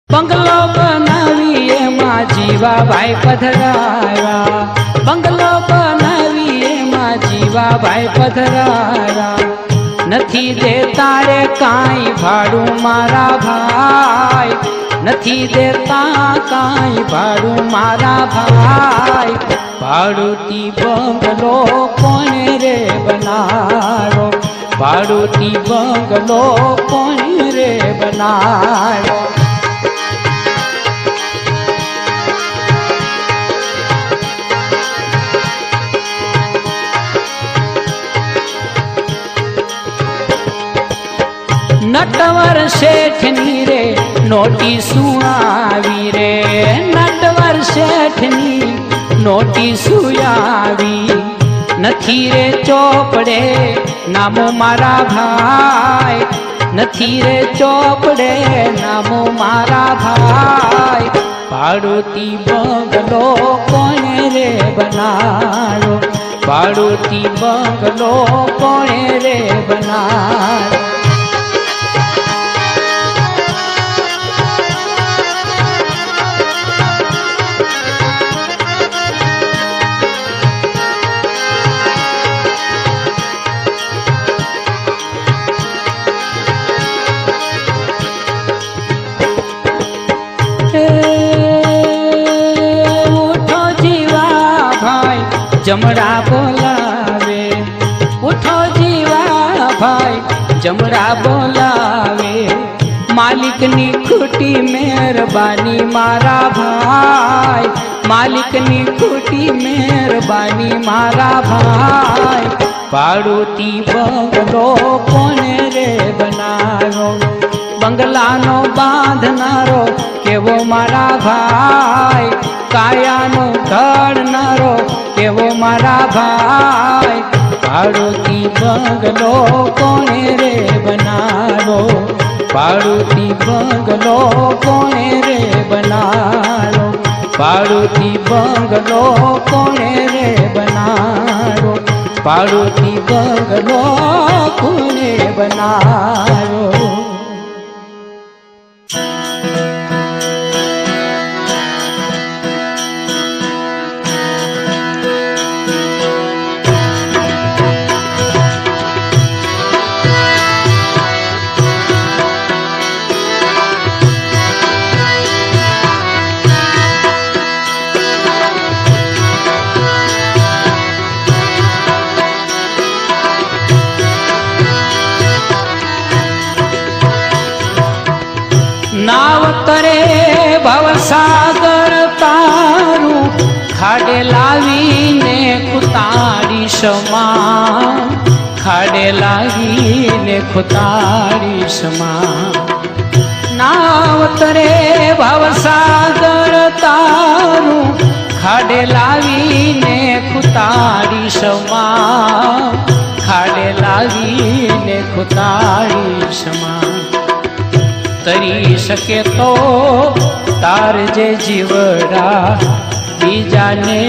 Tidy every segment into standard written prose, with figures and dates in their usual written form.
બંગલો બનાવી એમાં જીવાભાઈ પધરાયા, બંગલો બનાવી એમાં જીવાભાઈ પધરાયા. નથી દેતા રે કાંઈ ભાડું મારા ભાઈ, નથી દેતા કાંઈ ભાડું મારા ભાઈ. ભાડુતી બંગલો કોને રે બનાવ્યો, ભાડુતી બંગલો કોને રે બનાવ્યો. નટવર શેઠની રે નોટિસું આવી રે, નટવર શેઠની નોટિસું આવી. નથી રે ચોપડે નામો મારા ભાઈ, નથી રે ચોપડે નામો મારા ભાઈ. ભાડુતી બંગલો કોને રે બનાવ્યો, ભાડુતી બંગલો કોને રે બનાવ્યો. જમરા બોલાવે, ઉઠો જીવા ભાઈ જમરા બોલાવે. માલિકની ખોટી મહેરબાની મારા ભાઈ, માલિકની ખોટી મહેરબાની મારા ભાઈ. ભાડુતી બંગલો કોને રે બનાવ્યો, બંગલાનો બાંધનારો કેવો મારા ભાઈ, કાયાનો ઘડનારો કેવો મારા ભાઈ. ભાડુતી બંગલો કોને રે બનાવ્યો, ભાડુતી બંગલો કોને રે બનાવ્યો, ભાડુતી બંગલો કોને રે બનાવ્યો, ભાડુતી બંગલો કોને બનાવ્યો. નાવ તરે ભવસાગર તારું, ખાડે લાવીને ખુતાડી સમા, ખાડે લાવીને ખુતાડી સમા. નાવ તરે ભવસાગર તારું, ખાડે લાવીને ખુતાડી સમા, ખાડે લાવીને ખુતાડી સમા. તરી શકે તો તારજે જીવડા, બીજાને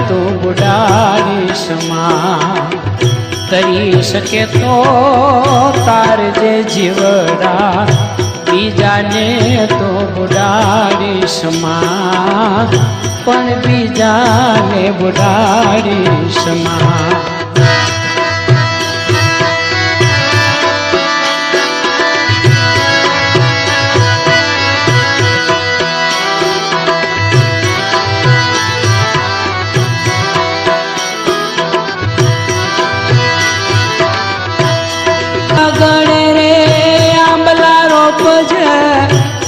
તો બુડાડીશ માં. તરી શકે તો તારજે જીવડા, બીજાને તો બુડાડીશ માં, પણ બીજાને બુડાડીશ માં.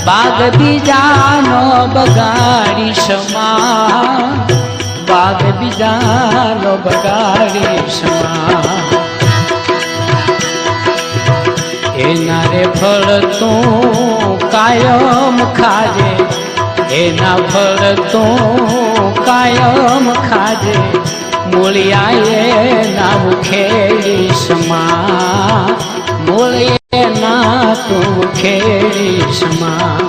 બાગ બીજાનો બગાડીશ માં, બાગ બીજાનો બગાડીશ માં. એના રે ફળ તું કાયમ ખાજે, એના ફળ તું કાયમ ખાજે. મૂળિયાએ ના ઉખેડીશ માં, મૂળિયે ના તું ઉખેડીશ માં.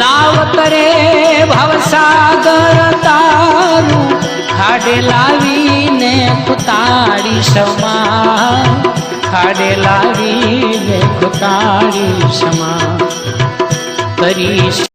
નાવ તરે ભવસાગર તારું, ખાડે લાવીને ખુતાડીશ માં, ખાડે લાવીને ખુતાડીશ માં. કરીશ